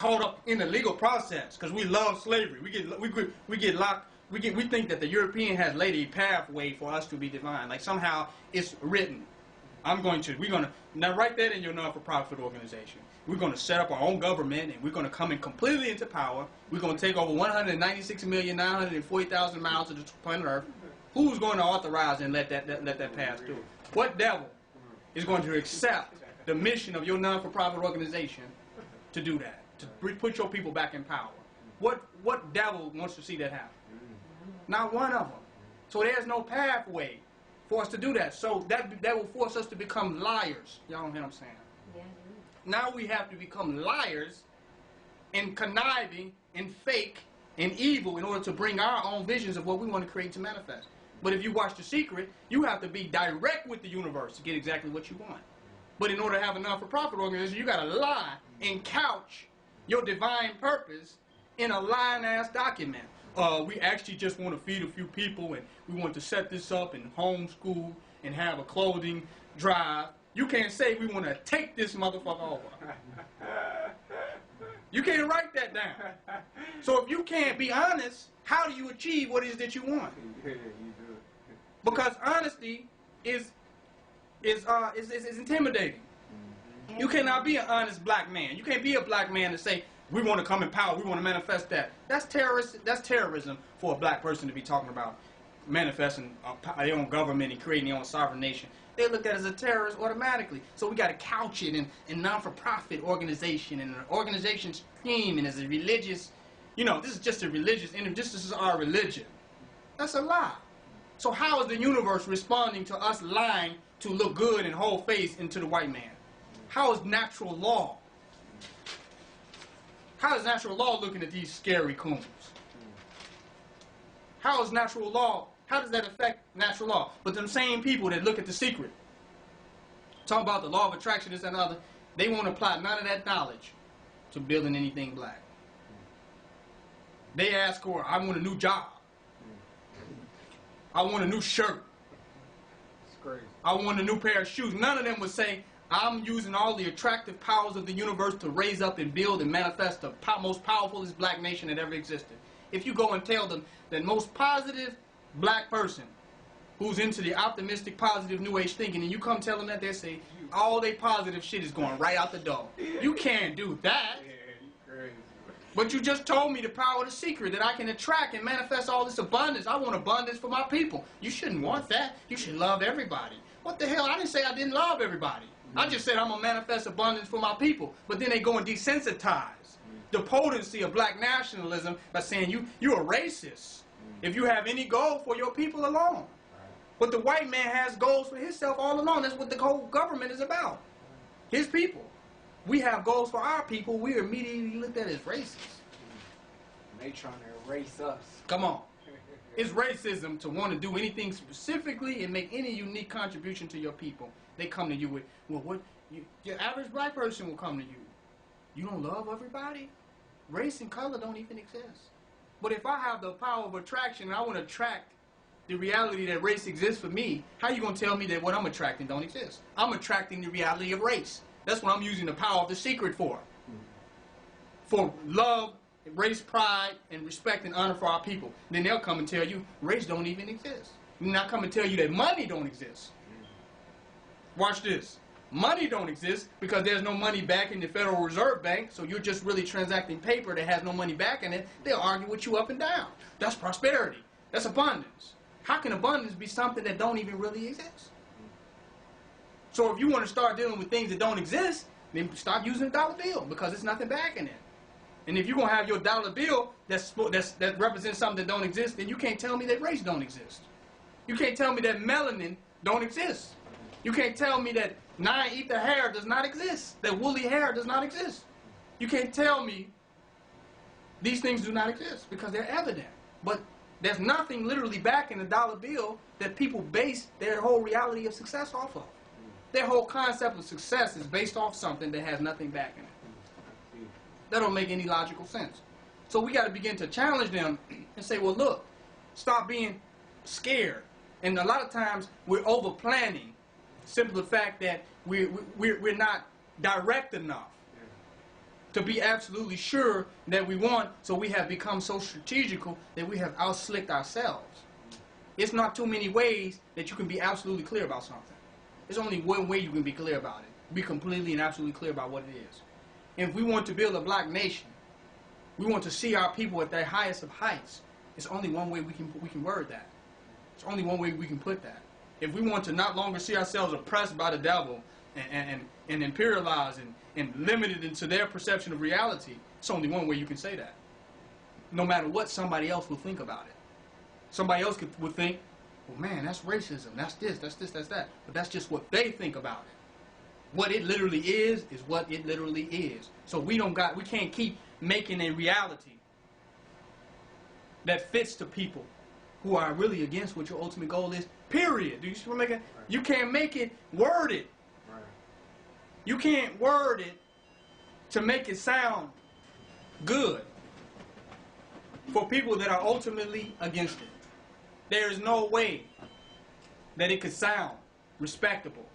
caught up in the legal process because we love slavery. We get locked. We think that the European has laid a pathway for us to be divine. Like somehow it's written. We're gonna now write that in your non-for-profit organization. We're gonna set up our own government and we're gonna come in completely into power. We're gonna take over 196,940,000 miles of the planet Earth. Who's going to authorize and let that pass through? What devil is going to accept the mission of your non-for-profit organization to do that? To put your people back in power? What devil wants to see that happen? Not one of them. So there's no pathway for us to do that. So that will force us to become liars. Y'all don't hear what I'm saying? Yeah. Now we have to become liars and conniving and fake and evil in order to bring our own visions of what we want to create to manifest. But if you watch The Secret, you have to be direct with the universe to get exactly what you want. But in order to have a non-for-profit organization, you got to lie and couch your divine purpose in a lying-ass document. We actually just want to feed a few people, and we want to set this up and homeschool and have a clothing drive. You can't say we want to take this motherfucker over. You can't write that down. So if you can't be honest, how do you achieve what it is that you want? Because honesty is intimidating. You cannot be an honest black man. You can't be a black man to say, we want to come in power, we want to manifest that. That's terrorism for a black person to be talking about manifesting their own government and creating their own sovereign nation. They look at it as a terrorist automatically. So we got to couch it in non-for-profit organization and an organization scheme and as a religious, this is just a religious, this is our religion. That's a lie. So how is the universe responding to us lying to look good and hold face into the white man? How is natural law? How is natural law looking at these scary coons? How is natural law, how does that affect natural law? But them same people that look at The Secret, talk about the law of attraction, this and other, they won't apply none of that knowledge to building anything black. They ask for, I want a new job. I want a new shirt. It's crazy. I want a new pair of shoes. None of them would say, I'm using all the attractive powers of the universe to raise up and build and manifest the most powerful black nation that ever existed. If you go and tell them that most positive black person who's into the optimistic, positive, new age thinking, and you come tell them that, they say, all their positive shit is going right out the door. You can't do that. But you just told me the power of The Secret, that I can attract and manifest all this abundance. I want abundance for my people. You shouldn't want that. You should love everybody. What the hell? I didn't say I didn't love everybody. I just said I'm going to manifest abundance for my people. But then they go and desensitize the potency of black nationalism by saying you're a racist if you have any goal for your people alone. But the white man has goals for himself all along. That's what the whole government is about. His people. We have goals for our people. We are immediately looked at as racist. They trying to erase us. Come on. It's racism to want to do anything specifically and make any unique contribution to your people. They come to you with, well, your average black person will come to you. You don't love everybody? Race and color don't even exist. But if I have the power of attraction and I want to attract the reality that race exists for me, how are you going to tell me that what I'm attracting don't exist? I'm attracting the reality of race. That's what I'm using the power of The Secret for. For love, race, pride, and respect and honor for our people. Then they'll come and tell you race don't even exist. And I'll come and tell you that money don't exist. Watch this. Money don't exist because there's no money back in the Federal Reserve Bank, so you're just really transacting paper that has no money back in it. They'll argue with you up and down. That's prosperity. That's abundance. How can abundance be something that don't even really exist? So if you want to start dealing with things that don't exist, then stop using a dollar bill because there's nothing back in it. And if you're going to have your dollar bill that represents something that don't exist, then you can't tell me that race don't exist. You can't tell me that melanin don't exist. You can't tell me that 9-ether hair does not exist, that woolly hair does not exist. You can't tell me these things do not exist because they're evident. But there's nothing literally back in the dollar bill that people base their whole reality of success off of. Their whole concept of success is based off something that has nothing back in it. That don't make any logical sense. So we got to begin to challenge them and say, well, look, stop being scared. And a lot of times we're over planning. Simply the fact that we're not direct enough. to be absolutely sure that we want, so we have become so strategical that we have outslicked ourselves. It's not too many ways that you can be absolutely clear about something. There's only one way you can be clear about it. Be completely and absolutely clear about what it is. And if we want to build a black nation, we want to see our people at their highest of heights, it's only one way we can word that. It's only one way we can put that. If we want to not longer see ourselves oppressed by the devil and imperialized and limited into their perception of reality, it's only one way you can say that. No matter what somebody else will think about it. Somebody else would think, well, man, that's racism. That's this, that's that. But that's just what they think about it. What it literally is what it literally is. So we can't keep making a reality that fits the people who are really against what your ultimate goal is. Period. Do you see what I'm making? Right. You can't make it worded. Right. You can't word it to make it sound good for people that are ultimately against it. There is no way that it could sound respectable.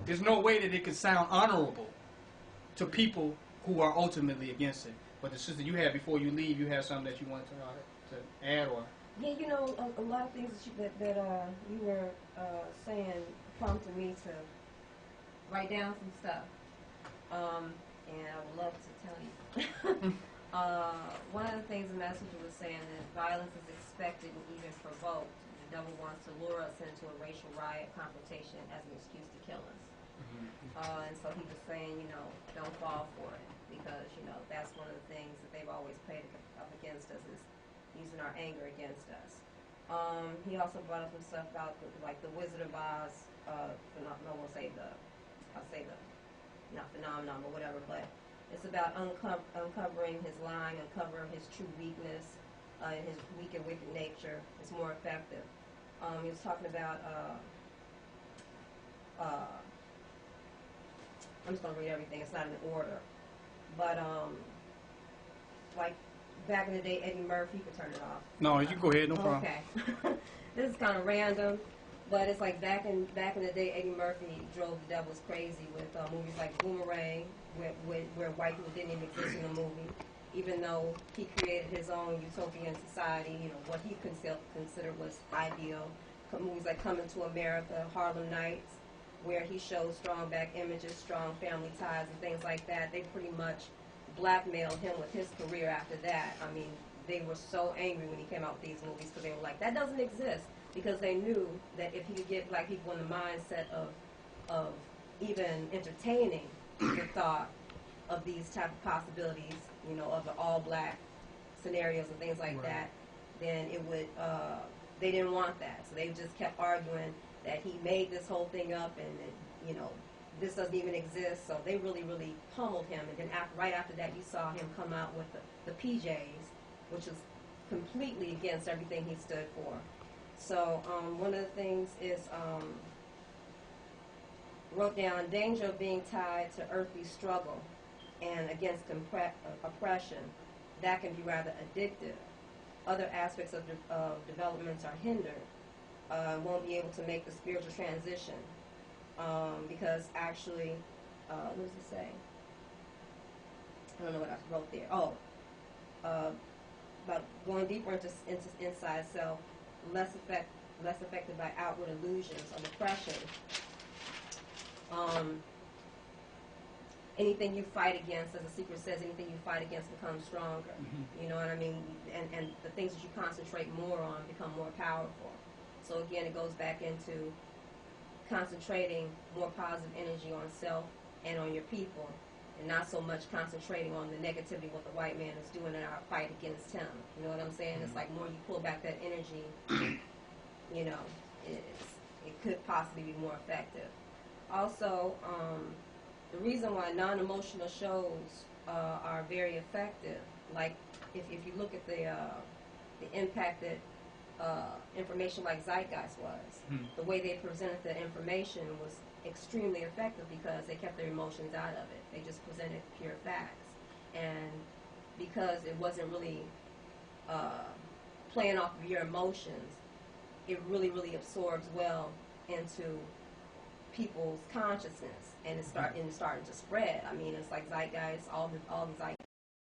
There's no way that it could sound honorable to people who are ultimately against it. But the sister, you had, before you leave, you had something that you wanted to add, or? Yeah, you know, a lot of things that you were saying prompted me to write down some stuff. And I would love to tell you. One of the things the messenger was saying that violence is expected and even provoked. The devil wants to lure us into a racial riot confrontation as an excuse to kill us. And so he was saying, you know, don't fall for it, because, you know, that's one of the things that they've always played up against us, is using our anger against us. He also brought up some stuff about like the Wizard of Oz, not phenomenon, but whatever, but it's about uncovering his lying, uncovering his true weakness, his weak and wicked nature. It's more effective. He was talking about, I'm just going to read everything, it's not in order, but like back in the day, Eddie Murphy, you can turn it off. No, you go ahead, no problem. Okay. This is kind of random, but it's like back in the day, Eddie Murphy drove the devils crazy with movies like Boomerang, where white people didn't even exist in the movie, even though he created his own utopian society, you know, what he considered was ideal. Movies like Coming to America, Harlem Nights, where he showed strong black images, strong family ties, and things like that. They pretty much blackmailed him with his career after that. I mean, they were so angry when he came out with these movies, because they were like, that doesn't exist, because they knew that if he could get black people in the mindset of even entertaining the thought of these type of possibilities, you know, of the all-black scenarios and things like that, then it would, they didn't want that. So they just kept arguing that he made this whole thing up and, you know, this doesn't even exist. So they really, really pummeled him. And then right after that, you saw him come out with the PJs, which was completely against everything he stood for. So one of the things is, wrote down, danger of being tied to earthly struggle and against oppression. That can be rather addictive. Other aspects of developments are hindered. Won't be able to make the spiritual transition because actually, what does it say? I don't know what I wrote there. Oh, about going deeper into inside self, less affected by outward illusions of oppression. Anything you fight against, as the secret says, anything you fight against becomes stronger. You know what I mean? And the things that you concentrate more on become more powerful. So again, it goes back into concentrating more positive energy on self and on your people, and not so much concentrating on the negativity, what the white man is doing in our fight against him. You know what I'm saying? It's like more you pull back that energy, you know, it could possibly be more effective. Also, the reason why non-emotional shows are very effective, like if you look at the impact that information like Zeitgeist was, the way they presented the information was extremely effective because they kept their emotions out of it. They just presented pure facts. And because it wasn't really playing off of your emotions, it really, really absorbs well into people's consciousness, and it's starting to spread. I mean, it's like zeitgeist, all the zeitgeist